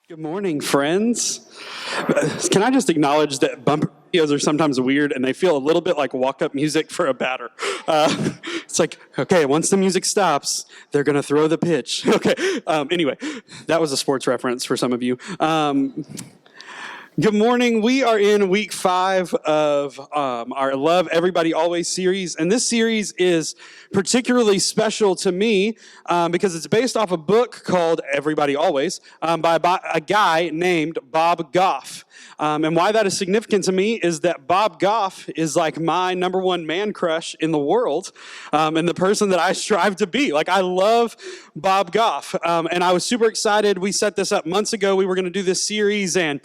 Good morning, friends. Can I just acknowledge that bumper videos are sometimes weird and they feel a little bit like walk-up music for a batter. It's like, okay, once the music stops, they're going to throw the pitch. Okay, anyway, that was a sports reference for some of you. Good morning. We are in week 5 of our Love Everybody Always series. And this series is particularly special to me because it's based off a book called Everybody Always by a guy named Bob Goff. And why that is significant to me is that Bob Goff is like my number one man crush in the world and the person that I strive to be. Like, I love Bob Goff. And I was super excited. We set this up months ago. We were going to do this series, and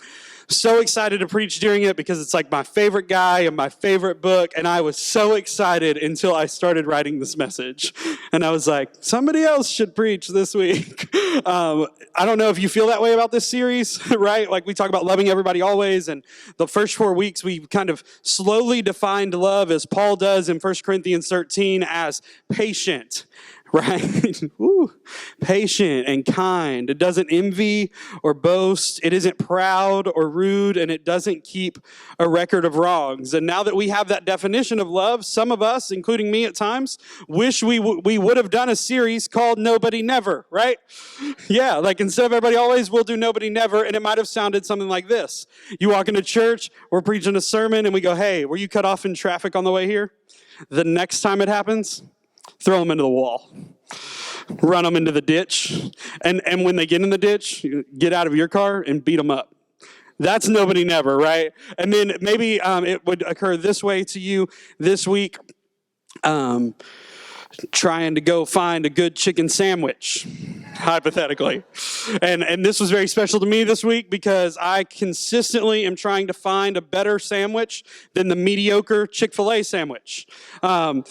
so excited to preach during it because it's like my favorite guy and my favorite book. And I was so excited until I started writing this message. And I was like, somebody else should preach this week. I don't know if you feel that way about this series, right? Like, we talk about loving everybody always. And the first 4 weeks, we kind of slowly defined love, as Paul does in 1 Corinthians 13, as patient. Right? Ooh, patient and kind. It doesn't envy or boast. It isn't proud or rude, and it doesn't keep a record of wrongs. And now that we have that definition of love, some of us, including me at times, wish we would have done a series called Nobody Never, right? Yeah, like instead of Everybody Always, we'll do Nobody Never, and it might have sounded something like this. You walk into church, we're preaching a sermon, and we go, hey, were you cut off in traffic on the way here? The next time it happens, throw them into the wall. Run them into the ditch. And when they get in the ditch, get out of your car and beat them up. That's Nobody Never, right? And then maybe it would occur this way to you this week. Trying to go find a good chicken sandwich, hypothetically. And this was very special to me this week because I consistently am trying to find a better sandwich than the mediocre Chick-fil-A sandwich. I've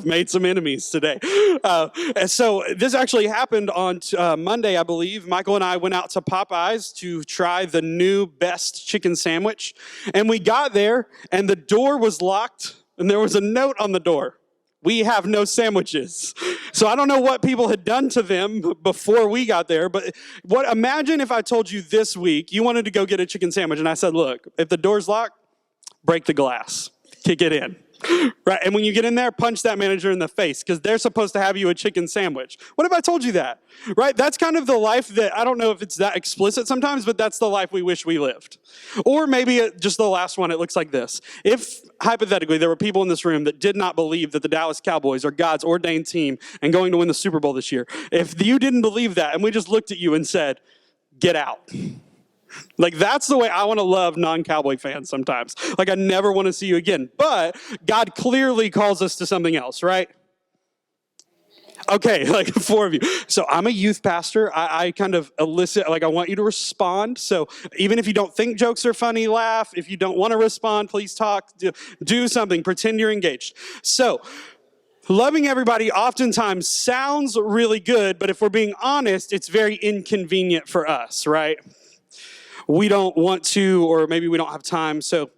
made some enemies today. And so this actually happened on Monday, I believe. Michael and I went out to Popeyes to try the new best chicken sandwich. And we got there, and the door was locked, and there was a note on the door. We have no sandwiches. So I don't know what people had done to them before we got there, but imagine if I told you this week you wanted to go get a chicken sandwich, and I said, look, if the door's locked, break the glass, kick it in. Right? And when you get in there, punch that manager in the face because they're supposed to have you a chicken sandwich. What if I told you that? Right? That's kind of the life that, I don't know if it's that explicit sometimes, but that's the life we wish we lived. Or maybe just the last one, it looks like this. If, hypothetically, there were people in this room that did not believe that the Dallas Cowboys are God's ordained team and going to win the Super Bowl this year, if you didn't believe that and we just looked at you and said, get out. Like, that's the way I want to love non-Cowboy fans sometimes. Like, I never want to see you again. But God clearly calls us to something else, right? Okay, like 4 of you. So I'm a youth pastor. I kind of elicit, like, I want you to respond. So even if you don't think jokes are funny, laugh. If you don't want to respond, please talk. Do something. Pretend you're engaged. So loving everybody oftentimes sounds really good, but if we're being honest, it's very inconvenient for us, right? We don't want to, or maybe we don't have time. So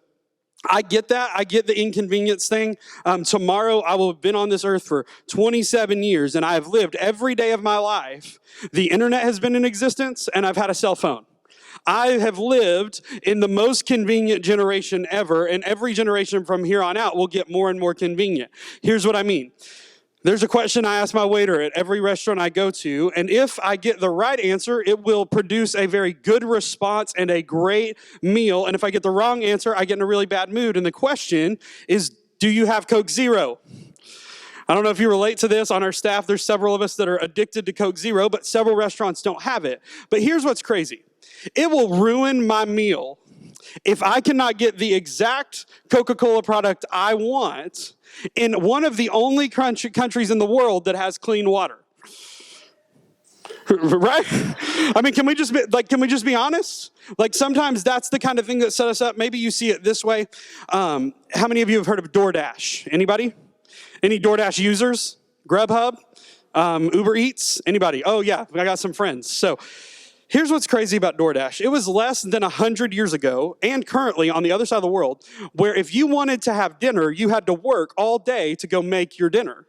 I get that. I get the inconvenience thing. Tomorrow, I will have been on this earth for 27 years, and I have lived every day of my life. The internet has been in existence, and I've had a cell phone. I have lived in the most convenient generation ever, and every generation from here on out will get more and more convenient. Here's what I mean. There's a question I ask my waiter at every restaurant I go to, and if I get the right answer, it will produce a very good response and a great meal. And if I get the wrong answer, I get in a really bad mood. And the question is, do you have Coke Zero? I don't know if you relate to this. On our staff, there's several of us that are addicted to Coke Zero, but several restaurants don't have it. But here's what's crazy. It will ruin my meal if I cannot get the exact Coca-Cola product I want in one of the only countries in the world that has clean water. Right? I mean, can we just be honest? Like, sometimes that's the kind of thing that set us up. Maybe you see it this way. How many of you have heard of DoorDash? Anybody? Any DoorDash users? Grubhub? Uber Eats? Anybody? Oh yeah, I got some friends. So here's what's crazy about DoorDash. It was less than 100 years ago, and currently on the other side of the world, where if you wanted to have dinner, you had to work all day to go make your dinner.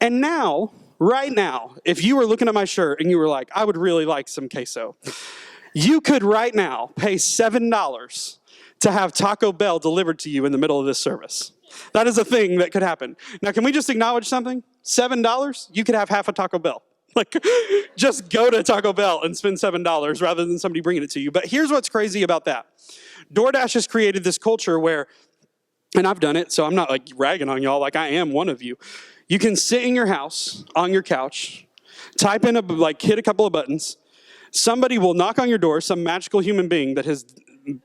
And now, right now, if you were looking at my shirt and you were like, I would really like some queso, you could right now pay $7 to have Taco Bell delivered to you in the middle of this service. That is a thing that could happen. Now, can we just acknowledge something? $7, you could have half a Taco Bell. Like, just go to Taco Bell and spend $7 rather than somebody bringing it to you. But here's what's crazy about that. DoorDash has created this culture where, and I've done it, so I'm not like ragging on y'all like I am one of you. You can sit in your house on your couch, type in hit a couple of buttons. Somebody will knock on your door, some magical human being that has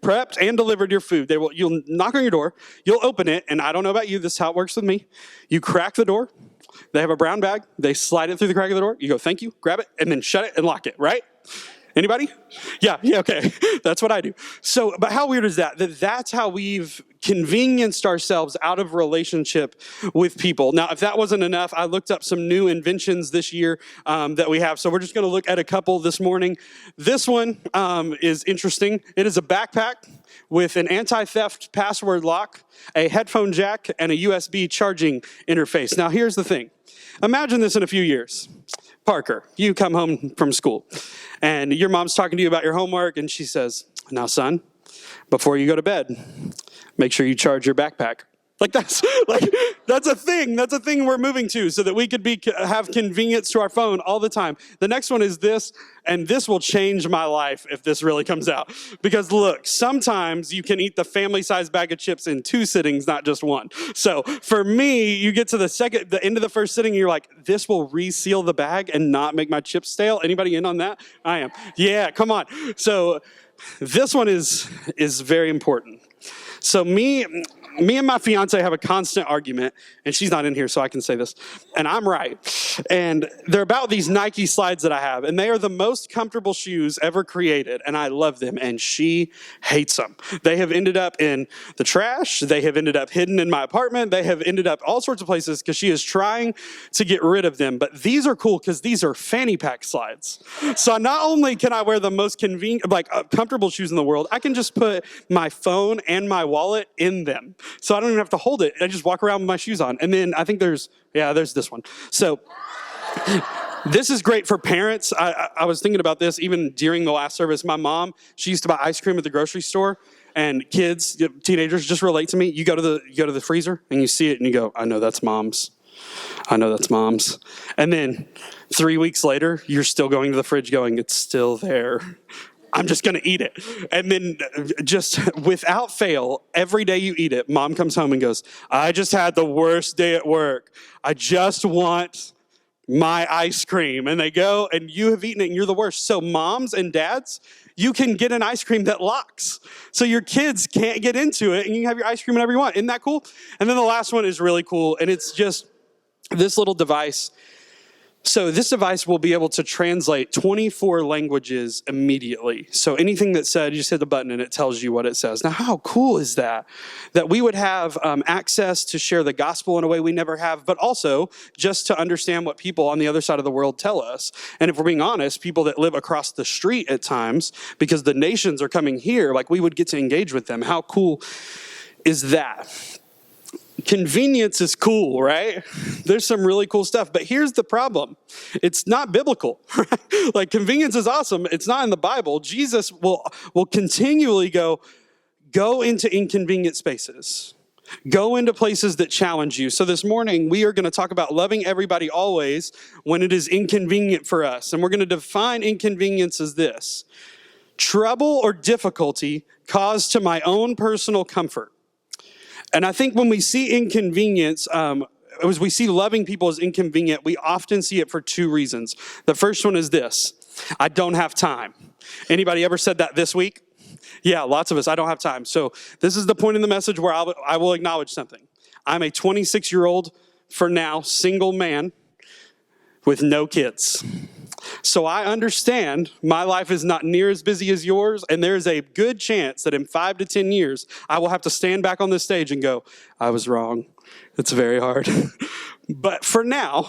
prepped and delivered your food. You'll knock on your door, you'll open it, and I don't know about you, this is how it works with me. You crack the door, they have a brown bag, they slide it through the crack of the door, you go, thank you, grab it, and then shut it and lock it, right? Anybody? Yeah, okay. That's what I do. So, but how weird is that? That's how we've convenienced ourselves out of relationship with people. Now, if that wasn't enough, I looked up some new inventions this year that we have. So we're just going to look at a couple this morning. This one is interesting. It is a backpack with an anti-theft password lock, a headphone jack, and a USB charging interface. Now, here's the thing. Imagine this in a few years. Parker, you come home from school, and your mom's talking to you about your homework, and she says, now, son, before you go to bed, make sure you charge your backpack. That's a thing. That's a thing we're moving to so that we could have convenience to our phone all the time. The next one is this, and this will change my life if this really comes out. Because look, sometimes you can eat the family-sized bag of chips in 2 sittings, not just 1. So for me, you get to the end of the first sitting, and you're like, this will reseal the bag and not make my chips stale. Anybody in on that? I am. Yeah, come on. So this one is very important. So me and my fiance have a constant argument, and she's not in here, so I can say this, and I'm right. And they're about these Nike slides that I have, and they are the most comfortable shoes ever created, and I love them, and she hates them. They have ended up in the trash. They have ended up hidden in my apartment. They have ended up all sorts of places because she is trying to get rid of them. But these are cool because these are fanny pack slides. So not only can I wear the most convenient, comfortable shoes in the world, I can just put my phone and my wallet in them. So I don't even have to hold it. I just walk around with my shoes on. And then I think there's this one. So this is great for parents. I was thinking about this even during the last service. My mom, she used to buy ice cream at the grocery store, and kids, teenagers just relate to me. You go to the freezer and you see it and you go, I know that's mom's. I know that's mom's. And then 3 weeks later, you're still going to the fridge going, it's still there. I'm just going to eat it. And then just without fail, every day you eat it, mom comes home and goes, I just had the worst day at work. I just want my ice cream. And they go, and you have eaten it, and you're the worst. So moms and dads, you can get an ice cream that locks. So your kids can't get into it, and you can have your ice cream whenever you want. Isn't that cool? And then the last one is really cool, and it's just this little device. So this device will be able to translate 24 languages immediately. So anything that said, you just hit the button and it tells you what it says. Now, how cool is that? That we would have access to share the gospel in a way we never have, but also just to understand what people on the other side of the world tell us. And if we're being honest, people that live across the street at times, because the nations are coming here, we would get to engage with them. How cool is that? Convenience is cool, right? There's some really cool stuff, but here's the problem. It's not biblical, right? Convenience is awesome. It's not in the Bible. Jesus will continually go into inconvenient spaces. Go into places that challenge you. So this morning, we are going to talk about loving everybody always when it is inconvenient for us. And we're going to define inconvenience as this: trouble or difficulty caused to my own personal comfort. And I think when we see inconvenience, as we see loving people as inconvenient, we often see it for 2 reasons. The first one is this: I don't have time. Anybody ever said that this week? Yeah, lots of us. I don't have time. So this is the point in the message where I will acknowledge something. I'm a 26-year-old, for now, single man with no kids. So I understand my life is not near as busy as yours, and there's a good chance that in 5 to 10 years, I will have to stand back on this stage and go, I was wrong. It's very hard. But for now,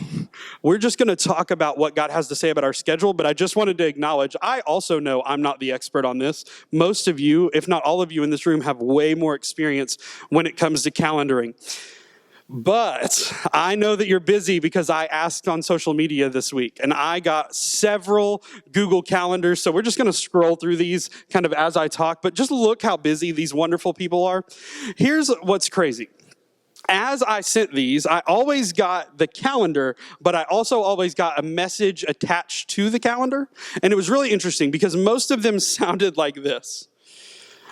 we're just going to talk about what God has to say about our schedule, but I just wanted to acknowledge, I also know I'm not the expert on this. Most of you, if not all of you in this room, have way more experience when it comes to calendaring. But I know that you're busy because I asked on social media this week, and I got several Google calendars. So we're just going to scroll through these kind of as I talk, but just look how busy these wonderful people are. Here's what's crazy. As I sent these, I always got the calendar, but I also always got a message attached to the calendar. And it was really interesting because most of them sounded like this.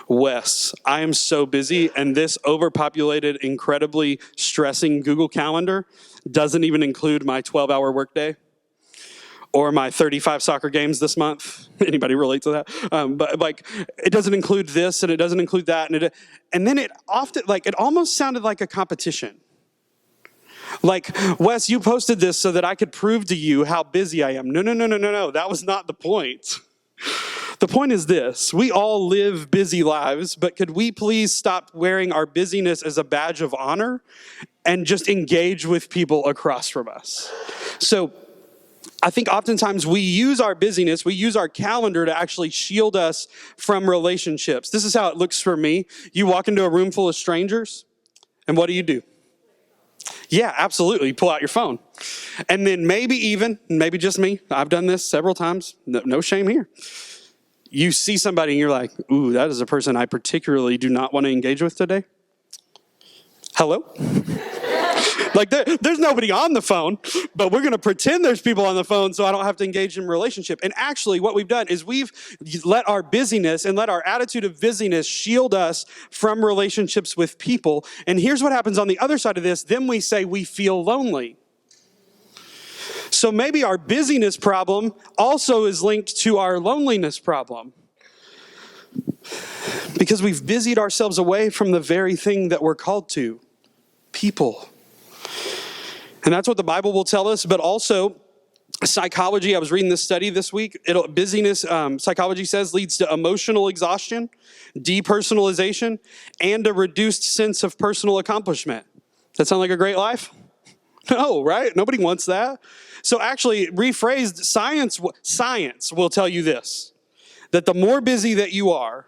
Wes, I am so busy, and this overpopulated, incredibly stressing Google Calendar doesn't even include my 12-hour workday or my 35 soccer games this month. Anybody relate to that? But like, it doesn't include this, and it doesn't include that, and then it often, like, it almost sounded like a competition. Like, Wes, you posted this so that I could prove to you how busy I am. No. That was not the point. The point is this: we all live busy lives, but could we please stop wearing our busyness as a badge of honor and just engage with people across from us? So I think oftentimes we use our busyness, we use our calendar to actually shield us from relationships. This is how it looks for me. You walk into a room full of strangers, and what do? Yeah, absolutely. You pull out your phone. And then maybe just me, I've done this several times, no shame here. You see somebody and you're like, ooh, that is a person I particularly do not want to engage with today. Hello? Like, there's nobody on the phone, but we're going to pretend there's people on the phone so I don't have to engage in a relationship. And actually, what we've done is we've let our busyness and let our attitude of busyness shield us from relationships with people. And here's what happens on the other side of this. Then we say we feel lonely. So maybe our busyness problem also is linked to our loneliness problem, because we've busied ourselves away from the very thing that we're called to, people. And that's what the Bible will tell us, but also psychology. I was reading this study this week. Busyness, psychology says, leads to emotional exhaustion, depersonalization, and a reduced sense of personal accomplishment. That sound like a great life? No, right? Nobody wants that. So actually, rephrased, science will tell you this, that the more busy that you are,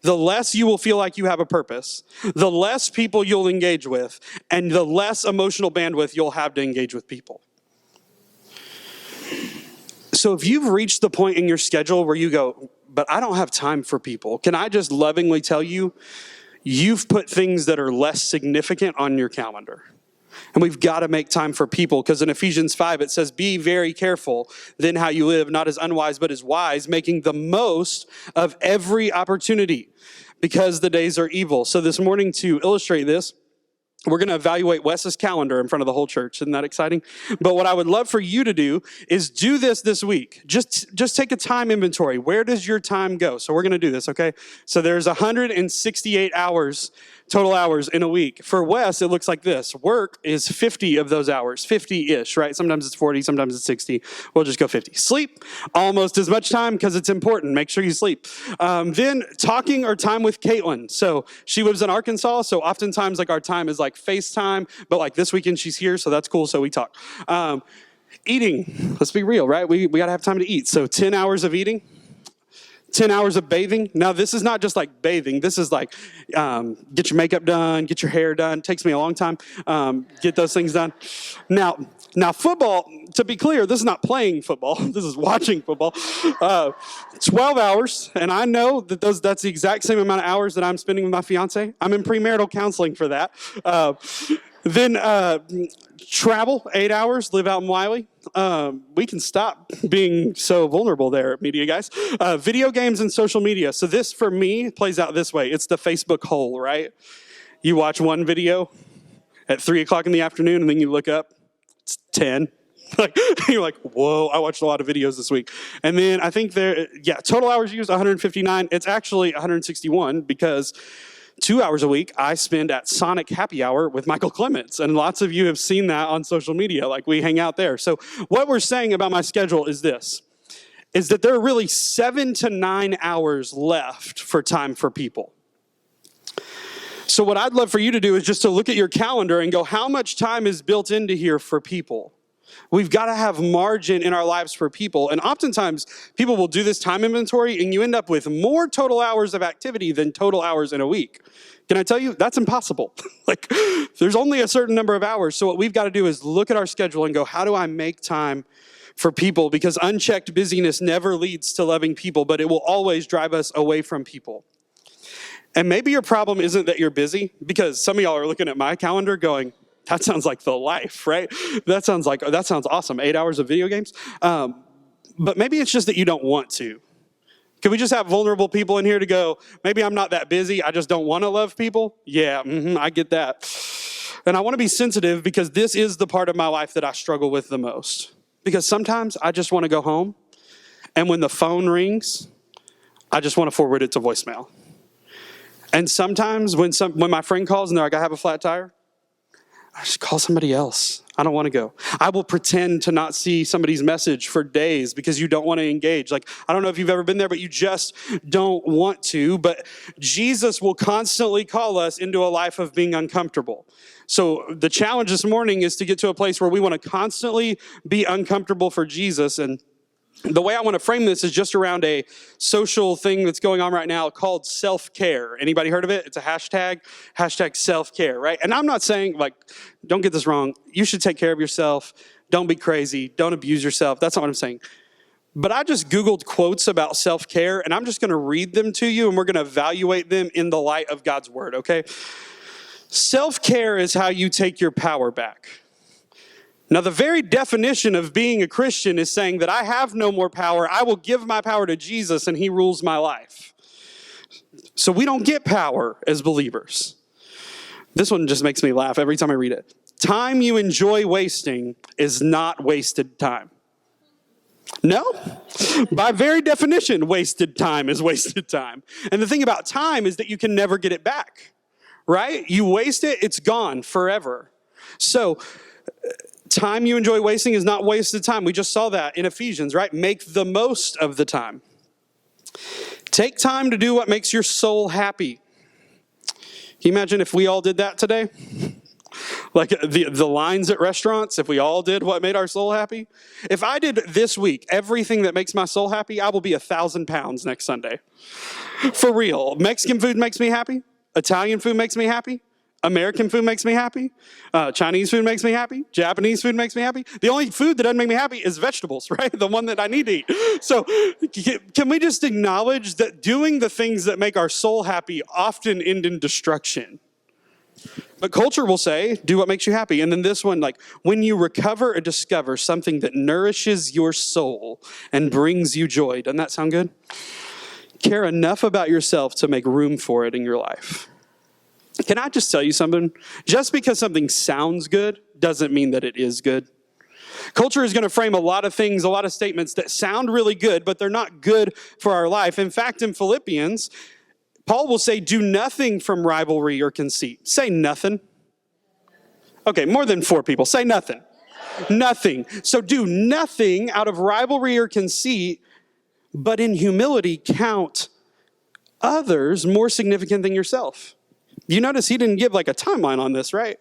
the less you will feel like you have a purpose, the less people you'll engage with, and the less emotional bandwidth you'll have to engage with people. So if you've reached the point in your schedule where you go, but I don't have time for people, can I just lovingly tell you, you've put things that are less significant on your calendar. And we've got to make time for people, because in Ephesians 5, it says, be very careful then how you live, not as unwise, but as wise, making the most of every opportunity, because the days are evil. So this morning, to illustrate this, we're going to evaluate Wes's calendar in front of the whole church. Isn't that exciting? But what I would love for you to do is do this week. Just take a time inventory. Where does your time go? So we're going to do this, okay? So there's 168 hours, total hours in a week. For Wes, it looks like this. Work is 50 of those hours, 50-ish, right? Sometimes it's 40, sometimes it's 60. We'll just go 50. Sleep, almost as much time because it's important. Make sure you sleep. Then talking or time with Caitlin. So she lives in Arkansas, so oftentimes like our time is like FaceTime, but like this weekend she's here, so that's cool, so we talk. Eating, let's be real, right? We got to have time to eat. So 10 hours of eating. 10 hours of bathing. Now, this is not just like bathing. This is like get your makeup done, get your hair done. It takes me a long time. Get those things done. Now, football, to be clear, this is not playing football. This is watching football. 12 hours, and I know that that's the exact same amount of hours that I'm spending with my fiance. I'm in premarital counseling for that. Then travel, 8 hours, live out in Wiley. We can stop being so vulnerable there, media guys. Video games and social media. So this, for me, plays out this way. It's the Facebook hole, right? You watch one video at 3 o'clock in the afternoon, and then you look up, it's 10. You're like, whoa, I watched a lot of videos this week. And then I think total hours used, 159. It's actually 161 because 2 hours a week I spend at Sonic Happy Hour with Michael Clements. And lots of you have seen that on social media. Like, we hang out there. So what we're saying about my schedule is this, is that there are really 7 to 9 hours left for time for people. So what I'd love for you to do is just to look at your calendar and go, how much time is built into here for people? We've got to have margin in our lives for people. And oftentimes, people will do this time inventory, and you end up with more total hours of activity than total hours in a week. Can I tell you, that's impossible. Like, there's only a certain number of hours. So what we've got to do is look at our schedule and go, how do I make time for people? Because unchecked busyness never leads to loving people, but it will always drive us away from people. And maybe your problem isn't that you're busy, because some of y'all are looking at my calendar going, that sounds like the life, right? That sounds awesome. 8 hours of video games. But maybe it's just that you don't want to. Can we just have vulnerable people in here to go, maybe I'm not that busy, I just don't want to love people? Yeah, I get that. And I want to be sensitive, because this is the part of my life that I struggle with the most. Because sometimes I just want to go home, and when the phone rings, I just want to forward it to voicemail. And sometimes when my friend calls and they're like, I have a flat tire, I just call somebody else. I don't want to go. I will pretend to not see somebody's message for days because you don't want to engage. Like, I don't know if you've ever been there, but you just don't want to. But Jesus will constantly call us into a life of being uncomfortable. So the challenge this morning is to get to a place where we want to constantly be uncomfortable for Jesus. And the way I want to frame this is just around a social thing that's going on right now called self-care. Anybody heard of it? It's a hashtag self-care, right? And I'm not saying, like, don't get this wrong, you should take care of yourself. Don't be crazy. Don't abuse yourself. That's not what I'm saying. But I just Googled quotes about self-care, and I'm just going to read them to you, and we're going to evaluate them in the light of God's word, okay? Self-care is how you take your power back. Now, the very definition of being a Christian is saying that I have no more power. I will give my power to Jesus, and he rules my life. So we don't get power as believers. This one just makes me laugh every time I read it. Time you enjoy wasting is not wasted time. No? By very definition, wasted time is wasted time. And the thing about time is that you can never get it back, right? You waste it, it's gone forever. So time you enjoy wasting is not wasted time. We just saw that in Ephesians, right? Make the most of the time. Take time to do what makes your soul happy. Can you imagine if we all did that today? Like the lines at restaurants, if we all did what made our soul happy? If I did this week everything that makes my soul happy, I will be 1,000 pounds next Sunday. For real. Mexican food makes me happy. Italian food makes me happy. American food makes me happy. Chinese food makes me happy. Japanese food makes me happy. The only food that doesn't make me happy is vegetables, right? The one that I need to eat. So can we just acknowledge that doing the things that make our soul happy often end in destruction? But culture will say, do what makes you happy. And then this one, like, when you recover or discover something that nourishes your soul and brings you joy. Doesn't that sound good? Care enough about yourself to make room for it in your life. Can I just tell you something? Just because something sounds good doesn't mean that it is good. Culture is going to frame a lot of things, a lot of statements that sound really good, but they're not good for our life. In fact, in Philippians, Paul will say, do nothing from rivalry or conceit. Say nothing. Okay, more than 4 people. Say nothing. Nothing. So do nothing out of rivalry or conceit, but in humility count others more significant than yourself. You notice he didn't give like a timeline on this, right?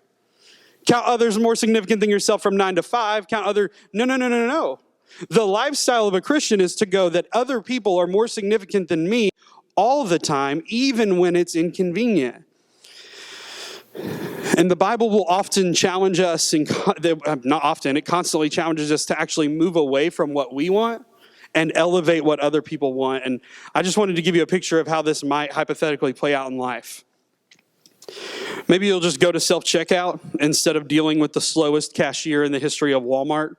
Count others more significant than yourself from 9 to 5. No. The lifestyle of a Christian is to go that other people are more significant than me all the time, even when it's inconvenient. And the Bible will often challenge us, not often, it constantly challenges us to actually move away from what we want and elevate what other people want. And I just wanted to give you a picture of how this might hypothetically play out in life. Maybe you'll just go to self-checkout instead of dealing with the slowest cashier in the history of Walmart.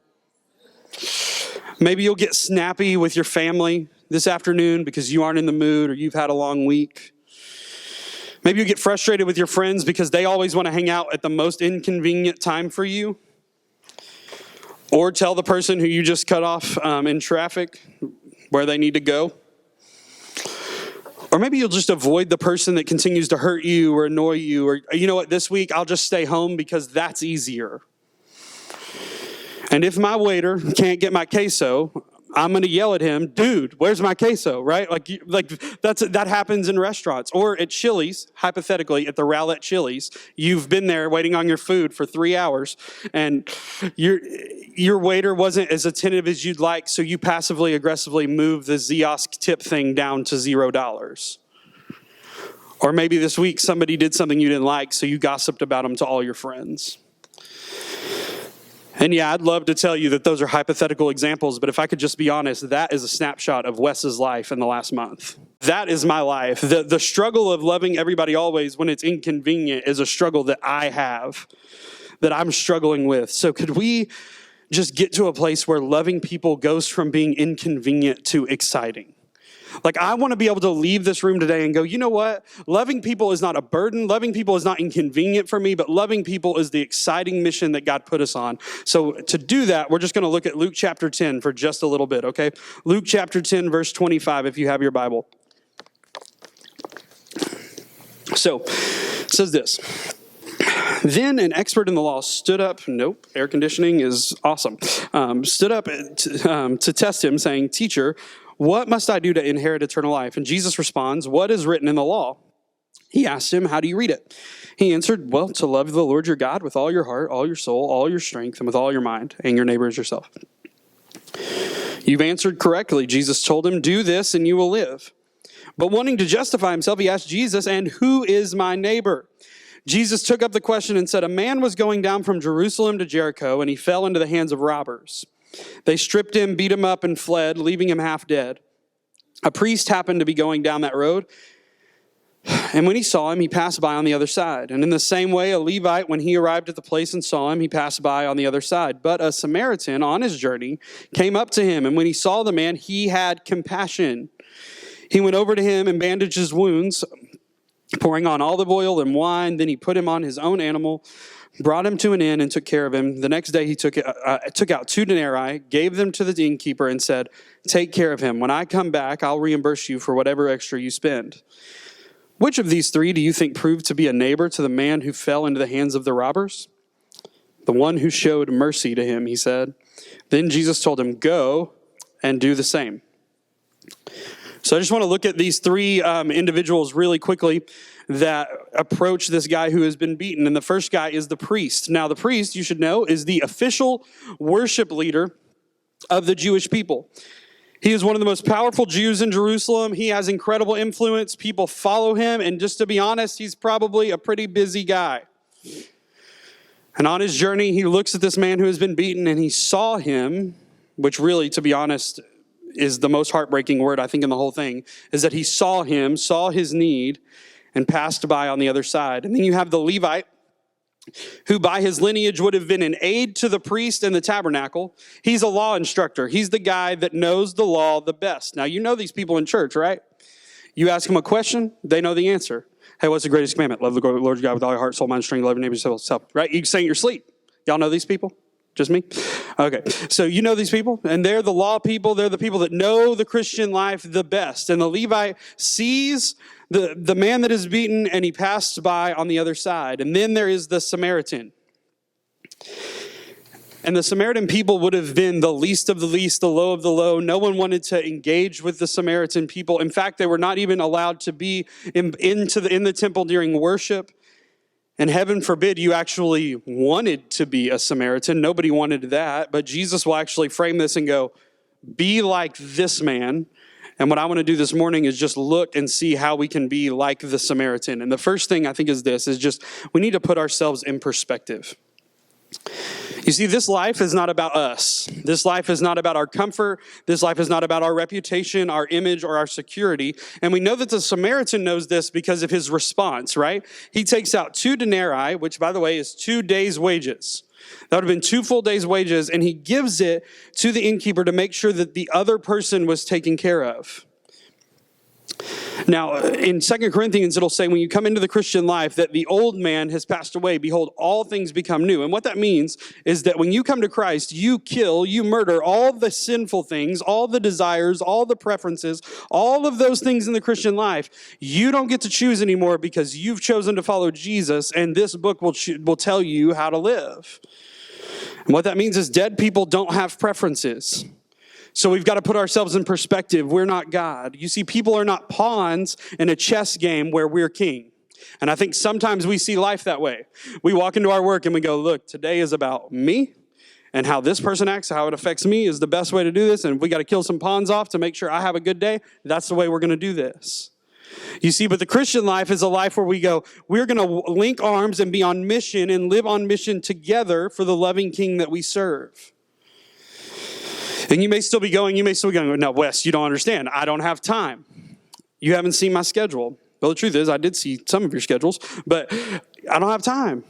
Maybe you'll get snappy with your family this afternoon because you aren't in the mood or you've had a long week. Maybe you get frustrated with your friends because they always want to hang out at the most inconvenient time for you. Or tell the person who you just cut off in traffic where they need to go. Or maybe you'll just avoid the person that continues to hurt you or annoy you. Or, you know what, this week I'll just stay home because that's easier. And if my waiter can't get my queso, I'm going to yell at him, dude, where's my queso, right? That happens in restaurants or at Chili's, hypothetically, at the Rowlett Chili's. You've been there waiting on your food for 3 hours, and your waiter wasn't as attentive as you'd like, so you passively aggressively move the Ziosk tip thing down to $0. Or maybe this week somebody did something you didn't like, so you gossiped about them to all your friends. And yeah, I'd love to tell you that those are hypothetical examples, but if I could just be honest, that is a snapshot of Wes's life in the last month. That is my life. The struggle of loving everybody always when it's inconvenient is a struggle that I have, that I'm struggling with. So could we just get to a place where loving people goes from being inconvenient to exciting? Like, I want to be able to leave this room today and go, you know what? Loving people is not a burden. Loving people is not inconvenient for me, but loving people is the exciting mission that God put us on. So to do that, we're just going to look at Luke chapter 10 for just a little bit, okay? Luke chapter 10, verse 25, if you have your Bible. So, it says this. Then an expert in the law stood up, air conditioning is awesome, stood up to test him, saying, Teacher, what must I do to inherit eternal life? And Jesus responds, what is written in the law? He asked him, how do you read it? He answered, well, to love the Lord your God with all your heart, all your soul, all your strength, and with all your mind, and your neighbor as yourself. You've answered correctly. Jesus told him, do this and you will live. But wanting to justify himself, he asked Jesus, and who is my neighbor? Jesus took up the question and said, a man was going down from Jerusalem to Jericho, and he fell into the hands of robbers. They stripped him, beat him up, and fled, leaving him half dead. A priest happened to be going down that road, and when he saw him, he passed by on the other side. And in the same way, a Levite, when he arrived at the place and saw him, he passed by on the other side. But a Samaritan, on his journey, came up to him, and when he saw the man, he had compassion. He went over to him and bandaged his wounds, pouring on olive oil and wine. Then he put him on his own animal, brought him to an inn, and took care of him. The next day he took out 2 denarii, gave them to the innkeeper, and said, take care of him. When I come back, I'll reimburse you for whatever extra you spend. Which of these 3 do you think proved to be a neighbor to the man who fell into the hands of the robbers? The one who showed mercy to him, he said. Then Jesus told him, go and do the same. So I just want to look at these 3 individuals really quickly that approach this guy who has been beaten. And the first guy is the priest. Now, the priest, you should know, is the official worship leader of the Jewish people. He is one of the most powerful Jews in Jerusalem. He has incredible influence. People follow him. And just to be honest, he's probably a pretty busy guy. And on his journey, he looks at this man who has been beaten, and he saw him, which really, to be honest, is the most heartbreaking word, I think, in the whole thing, is that he saw him, saw his need, and passed by on the other side. And then you have the Levite, who by his lineage would have been an aide to the priest in the tabernacle. He's a law instructor. He's the guy that knows the law the best. Now, you know these people in church, right? You ask them a question, they know the answer. Hey, what's the greatest commandment? Love the Lord your God with all your heart, soul, mind, strength, love your neighbor as yourself. Right? You say in your sleep. Y'all know these people? Just me? Okay. So you know these people, and they're the law people. They're the people that know the Christian life the best. And the Levite sees the man that is beaten, and he passed by on the other side. And then there is the Samaritan. And the Samaritan people would have been the least of the least, the low of the low. No one wanted to engage with the Samaritan people. In fact, they were not even allowed to be in the temple during worship. And heaven forbid you actually wanted to be a Samaritan. Nobody wanted that. But Jesus will actually frame this and go, be like this man. And what I want to do this morning is just look and see how we can be like the Samaritan. And the first thing I think is this, is just we need to put ourselves in perspective. You see, this life is not about us. This life is not about our comfort. This life is not about our reputation, our image, or our security. And we know that the Samaritan knows this because of his response, right? He takes out 2 denarii, which, by the way, is 2 days' wages. That would have been 2 full days' wages, and he gives it to the innkeeper to make sure that the other person was taken care of. Now, in 2 Corinthians, it'll say when you come into the Christian life that the old man has passed away. Behold, all things become new. And what that means is that when you come to Christ, you kill, you murder all the sinful things, all the desires, all the preferences, all of those things in the Christian life. You don't get to choose anymore because you've chosen to follow Jesus, and this book will tell you how to live. And what that means is dead people don't have preferences. So we've got to put ourselves in perspective. We're not God. You see, people are not pawns in a chess game where we're king. And I think sometimes we see life that way. We walk into our work and we go, look, today is about me, and how this person acts, how it affects me is the best way to do this. And we got to kill some pawns off to make sure I have a good day. That's the way we're going to do this. You see, but the Christian life is a life where we go, we're going to link arms and be on mission and live on mission together for the loving King that we serve. And you may still be going, no, Wes, you don't understand. I don't have time. You haven't seen my schedule. Well, the truth is, I did see some of your schedules, but I don't have time.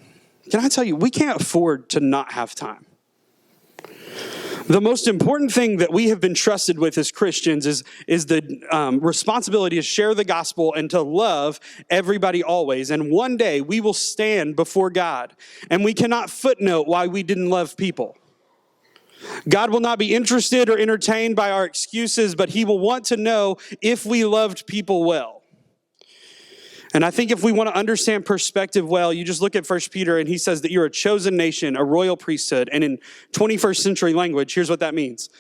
Can I tell you, we can't afford to not have time. The most important thing that we have been trusted with as Christians is the responsibility to share the gospel and to love everybody always. And one day we will stand before God, and we cannot footnote why we didn't love people. God will not be interested or entertained by our excuses, but he will want to know if we loved people well. And I think if we want to understand perspective well, you just look at 1 Peter and he says that you're a chosen nation, a royal priesthood. And in 21st century language, here's what that means,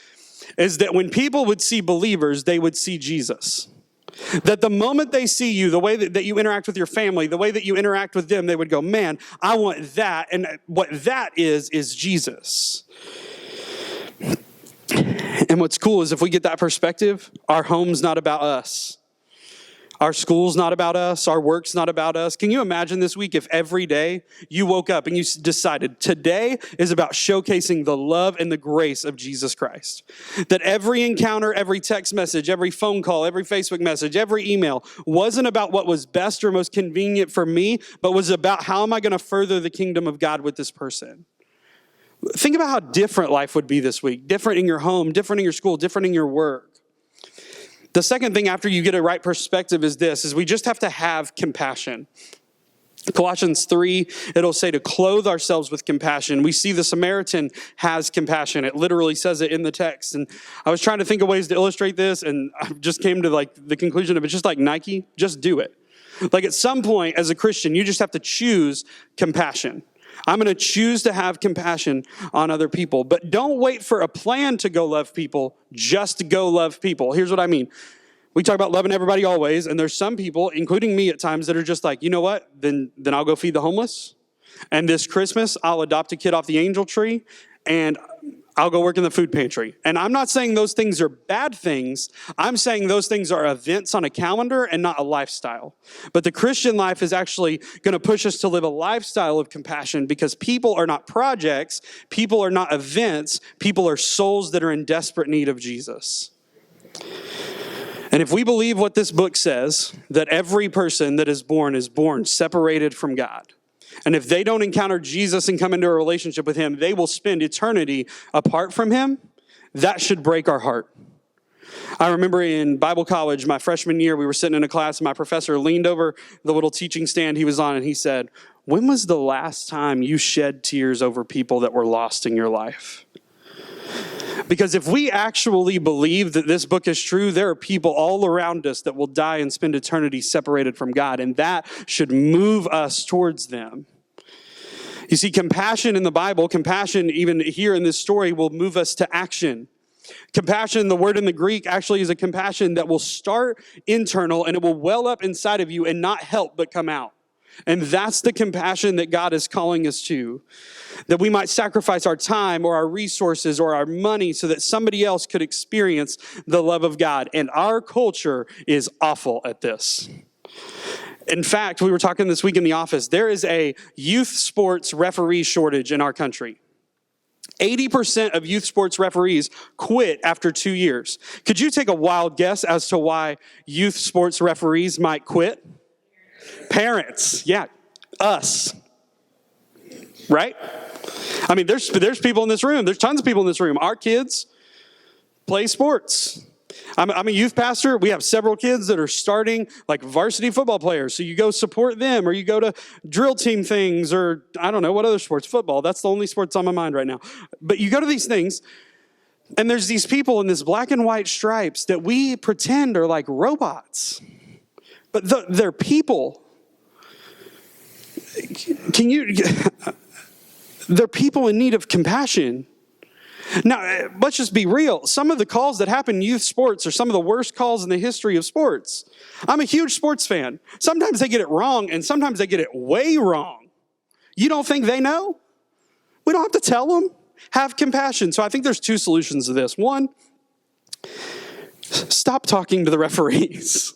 is that when people would see believers, they would see Jesus. That the moment they see you, the way that you interact with your family, the way that you interact with them, they would go, man, I want that. And what that is Jesus. And what's cool is if we get that perspective, our home's not about us. Our school's not about us. Our work's not about us. Can you imagine this week if every day you woke up and you decided today is about showcasing the love and the grace of Jesus Christ? That every encounter, every text message, every phone call, every Facebook message, every email wasn't about what was best or most convenient for me, but was about how am I going to further the kingdom of God with this person? Think about how different life would be this week. Different in your home, different in your school, different in your work. The second thing after you get a right perspective is we just have to have compassion. Colossians 3, it'll say to clothe ourselves with compassion. We see the Samaritan has compassion. It literally says it in the text. And I was trying to think of ways to illustrate this, and I just came to the conclusion of it's just like Nike, just do it. Like at some point as a Christian, you just have to choose compassion. I'm going to choose to have compassion on other people. But don't wait for a plan to go love people. Just go love people. Here's what I mean. We talk about loving everybody always, and there's some people, including me at times, that are just like, you know what? Then I'll go feed the homeless. And this Christmas, I'll adopt a kid off the angel tree, and I'll go work in the food pantry. And I'm not saying those things are bad things. I'm saying those things are events on a calendar and not a lifestyle. But the Christian life is actually going to push us to live a lifestyle of compassion because people are not projects. People are not events. People are souls that are in desperate need of Jesus. And if we believe what this book says, that every person that is born separated from God. And if they don't encounter Jesus and come into a relationship with him, they will spend eternity apart from him. That should break our heart. I remember in Bible college, my freshman year, we were sitting in a class and my professor leaned over the little teaching stand he was on and he said, when was the last time you shed tears over people that were lost in your life? Because if we actually believe that this book is true, there are people all around us that will die and spend eternity separated from God, and that should move us towards them. You see, compassion in the Bible, compassion even here in this story, will move us to action. Compassion, the word in the Greek, actually is a compassion that will start internal and it will well up inside of you and not help but come out. And that's the compassion that God is calling us to. That we might sacrifice our time or our resources or our money so that somebody else could experience the love of God. And our culture is awful at this. In fact, we were talking this week in the office, there is a youth sports referee shortage in our country. 80% of youth sports referees quit after 2 years. Could you take a wild guess as to why youth sports referees might quit? Parents, yeah, us, right? I mean, there's people in this room. There's tons of people in this room. Our kids play sports. I'm a youth pastor. We have several kids that are starting like varsity football players. So you go support them or you go to drill team things or I don't know, what other sports? Football. That's the only sports on my mind right now. But you go to these things and there's these people in this black and white stripes that we pretend are like robots. But they're people. They're people in need of compassion. Now, let's just be real. Some of the calls that happen in youth sports are some of the worst calls in the history of sports. I'm a huge sports fan. Sometimes they get it wrong, and sometimes they get it way wrong. You don't think they know? We don't have to tell them. Have compassion. So I think there's two solutions to this. One, stop talking to the referees.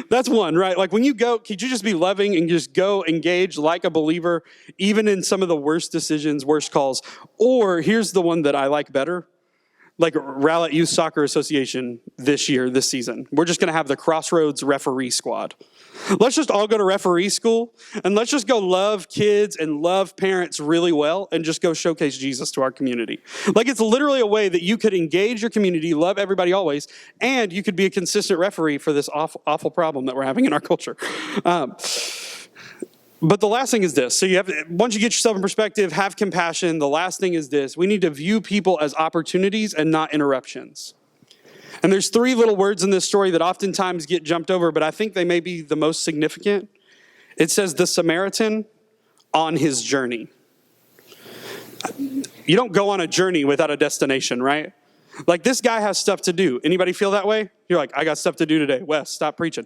That's one, right? Like when you go, could you just be loving and just go engage like a believer, even in some of the worst decisions, worst calls? Or here's the one that I like better. Like Rowlett Youth Soccer Association this season. We're just going to have the Crossroads referee squad. Let's just all go to referee school and let's just go love kids and love parents really well and just go showcase Jesus to our community. Like it's literally a way that you could engage your community, love everybody always, and you could be a consistent referee for this awful problem that we're having in our culture. But the last thing is this. So once you get yourself in perspective, have compassion. The last thing is this. We need to view people as opportunities and not interruptions. And there's three little words in this story that oftentimes get jumped over, but I think they may be the most significant. It says the Samaritan on his journey. You don't go on a journey without a destination, right? Like this guy has stuff to do. Anybody feel that way? You're like, I got stuff to do today. Wes, stop preaching.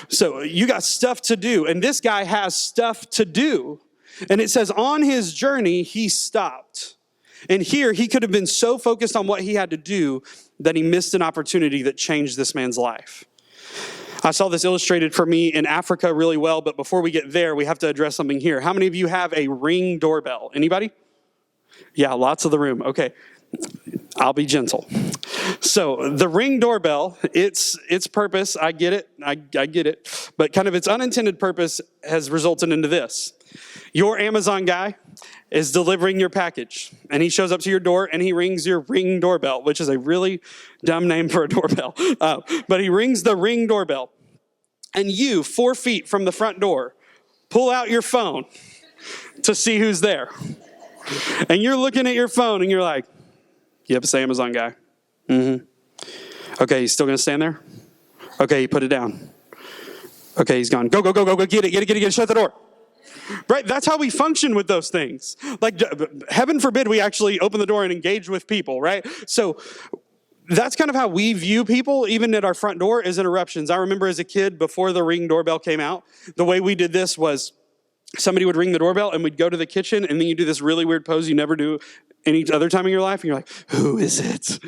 So you got stuff to do. And this guy has stuff to do. And it says on his journey, he stopped. And here he could have been so focused on what he had to do that he missed an opportunity that changed this man's life. I saw this illustrated for me in Africa really well, but before we get there, we have to address something here. How many of you have a Ring doorbell? Anybody? Yeah, lots of the room. Okay. I'll be gentle. So the Ring doorbell, its purpose, I get it, I get it, but kind of its unintended purpose has resulted into this. Your Amazon guy is delivering your package, and he shows up to your door, and he rings your Ring doorbell, which is a really dumb name for a doorbell, but he rings the Ring doorbell, and you, 4 feet from the front door, pull out your phone to see who's there, and you're looking at your phone, and you're like, yep, it's the Amazon guy. Mm-hmm. Okay, he's still going to stand there? Okay, he put it down. Okay, he's gone. Go, get it, shut the door. Right? That's how we function with those things. Like, heaven forbid we actually open the door and engage with people, right? So that's kind of how we view people, even at our front door, as interruptions. I remember as a kid, before the Ring doorbell came out, the way we did this was somebody would ring the doorbell and we'd go to the kitchen and then you do this really weird pose you never do any other time in your life. And you're like, who is it?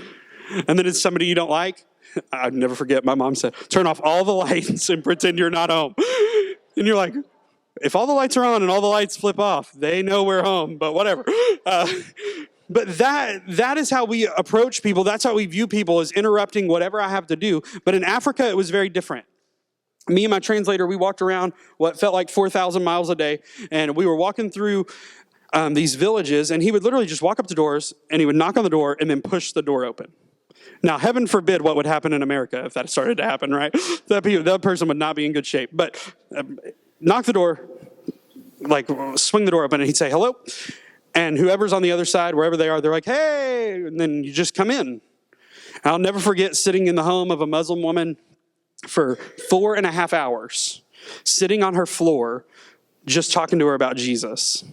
And then it's somebody you don't like. I'd never forget, my mom said, turn off all the lights and pretend you're not home. And you're like, if all the lights are on and all the lights flip off, they know we're home, but whatever. But that is how we approach people. That's how we view people, as interrupting whatever I have to do. But in Africa, it was very different. Me and my translator, we walked around what felt like 4,000 miles a day, and we were walking through these villages, and he would literally just walk up to doors, and he would knock on the door, and then push the door open. Now, heaven forbid what would happen in America if that started to happen, right? That person would not be in good shape. But knock the door, like swing the door open, and he'd say, hello. And whoever's on the other side, wherever they are, they're like, hey, and then you just come in. I'll never forget sitting in the home of a Muslim woman for 4.5 hours, sitting on her floor, just talking to her about Jesus.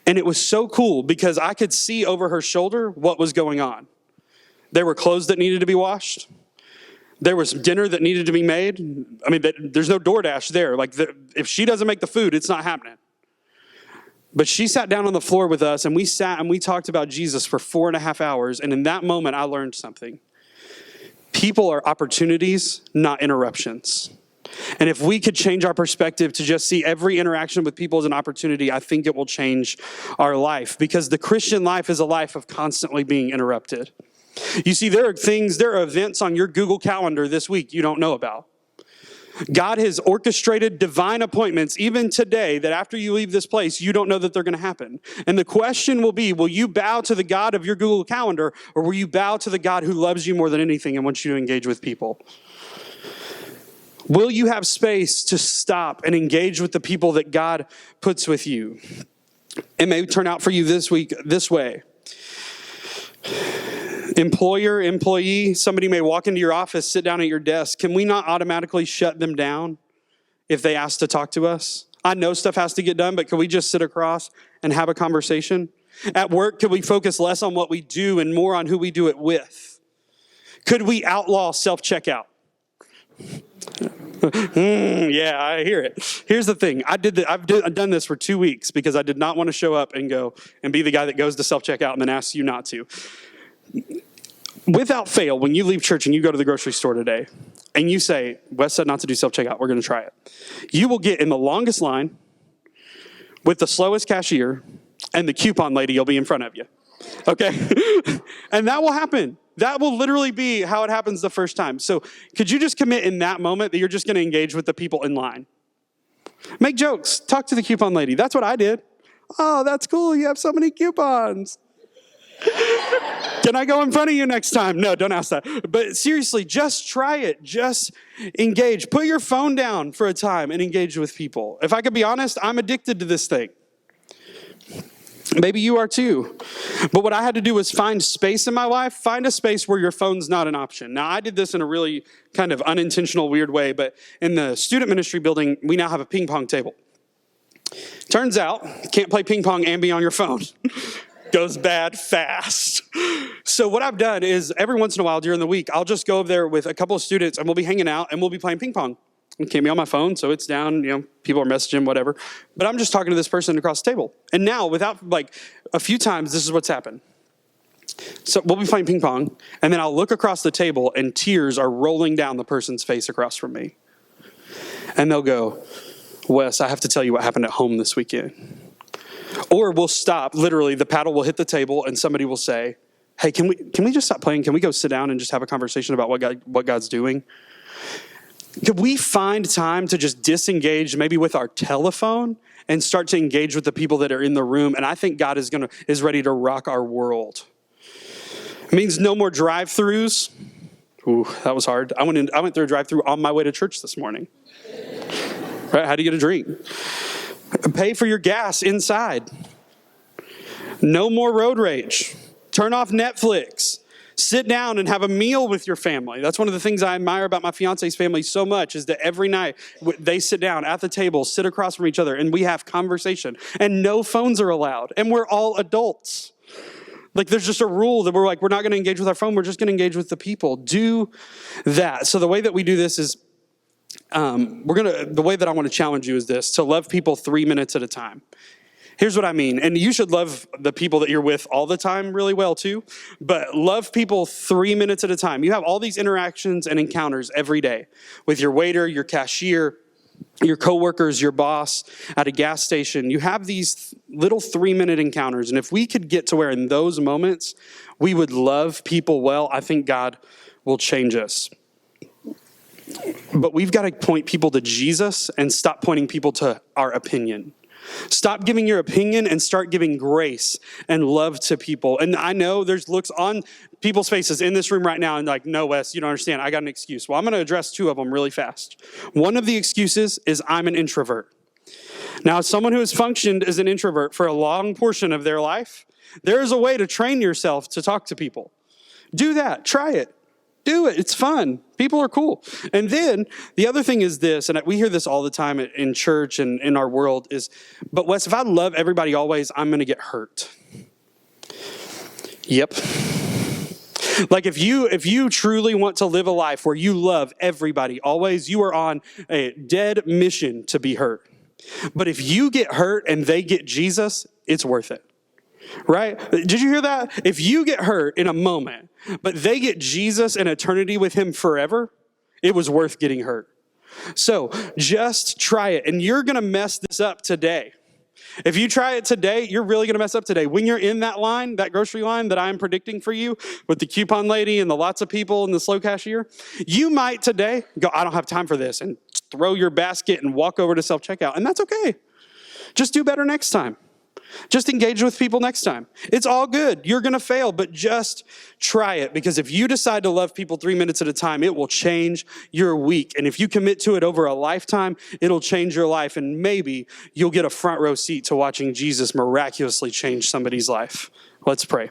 And it was so cool because I could see over her shoulder what was going on. There were clothes that needed to be washed. There was dinner that needed to be made. I mean, there's no DoorDash there. Like, if she doesn't make the food, it's not happening. But she sat down on the floor with us, and we sat and we talked about Jesus for 4.5 hours. And in that moment, I learned something. People are opportunities, not interruptions. And if we could change our perspective to just see every interaction with people as an opportunity, I think it will change our life. Because the Christian life is a life of constantly being interrupted. You see, there are events on your Google Calendar this week you don't know about. God has orchestrated divine appointments even today that after you leave this place, you don't know that they're going to happen. And the question will be, will you bow to the God of your Google Calendar, or will you bow to the God who loves you more than anything and wants you to engage with people? Will you have space to stop and engage with the people that God puts with you? It may turn out for you this week this way. Employer, employee, somebody may walk into your office, sit down at your desk. Can we not automatically shut them down if they ask to talk to us? I know stuff has to get done, but can we just sit across and have a conversation? At work, could we focus less on what we do and more on who we do it with? Could we outlaw self-checkout? Yeah, I hear it. Here's the thing. I've done this for 2 weeks because I did not want to show up and go and be the guy that goes to self-checkout and then asks you not to. Without fail, when you leave church and you go to the grocery store today and you say, Wes said not to do self-checkout, we're going to try it. You will get in the longest line with the slowest cashier, and the coupon lady will be in front of you. Okay? And that will happen. That will literally be how it happens the first time. So could you just commit in that moment that you're just going to engage with the people in line? Make jokes. Talk to the coupon lady. That's what I did. Oh, that's cool. You have so many coupons. Can I go in front of you next time? No, don't ask that. But seriously, just try it. Just engage. Put your phone down for a time and engage with people. If I could be honest, I'm addicted to this thing. Maybe you are too. But what I had to do was find space in my life. Find a space where your phone's not an option. Now, I did this in a really kind of unintentional, weird way, but in the student ministry building, we now have a ping pong table. Turns out, you can't play ping pong and be on your phone. Goes bad fast. So what I've done is every once in a while during the week, I'll just go over there with a couple of students and we'll be hanging out and we'll be playing ping pong. It can't be on my phone, so it's down, people are messaging, whatever. But I'm just talking to this person across the table. And now, without a few times, this is what's happened. So we'll be playing ping pong, and then I'll look across the table, and tears are rolling down the person's face across from me. And they'll go, Wes, I have to tell you what happened at home this weekend. Or we'll stop, literally, the paddle will hit the table, and somebody will say, hey, can we just stop playing? Can we go sit down and just have a conversation about what God's doing? Could we find time to just disengage maybe with our telephone and start to engage with the people that are in the room? And I think God is ready to rock our world. It means no more drive-throughs. Ooh, that was hard. I went through a drive-through on my way to church this morning. Right? How do you get a drink? Pay for your gas inside. No more road rage. Turn off Netflix. Sit down and have a meal with your family. That's one of the things I admire about my fiance's family so much is that every night they sit down at the table, sit across from each other, and we have conversation. And no phones are allowed. And we're all adults. There's just a rule that we're not going to engage with our phone. We're just going to engage with the people. Do that. So the way that we do this is, the way that I want to challenge you is this, to love people 3 minutes at a time. Here's what I mean. And you should love the people that you're with all the time really well too. But love people 3 minutes at a time. You have all these interactions and encounters every day with your waiter, your cashier, your coworkers, your boss at a gas station. You have these little 3-minute encounters. And if we could get to where in those moments we would love people well, I think God will change us. But we've got to point people to Jesus and stop pointing people to our opinion. Stop giving your opinion and start giving grace and love to people. And I know there's looks on people's faces in this room right now and no, Wes, you don't understand. I got an excuse. Well, I'm going to address 2 of them really fast. One of the excuses is I'm an introvert. Now, as someone who has functioned as an introvert for a long portion of their life, there is a way to train yourself to talk to people. Do that. Try it. Do it. It's fun. People are cool. And then the other thing is this, and we hear this all the time in church and in our world is, but Wes, if I love everybody always, I'm going to get hurt. Yep. If you truly want to live a life where you love everybody always, you are on a dead mission to be hurt. But if you get hurt and they get Jesus, it's worth it. Right? Did you hear that? If you get hurt in a moment, but they get Jesus and eternity with him forever, it was worth getting hurt. So just try it. And you're going to mess this up today. If you try it today, you're really going to mess up today. When you're in that line, that grocery line that I'm predicting for you with the coupon lady and the lots of people and the slow cashier, you might today go, I don't have time for this, and throw your basket and walk over to self-checkout. And that's okay. Just do better next time. Just engage with people next time. It's all good. You're going to fail, but just try it. Because if you decide to love people 3 minutes at a time, it will change your week. And if you commit to it over a lifetime, it'll change your life. And maybe you'll get a front row seat to watching Jesus miraculously change somebody's life. Let's pray.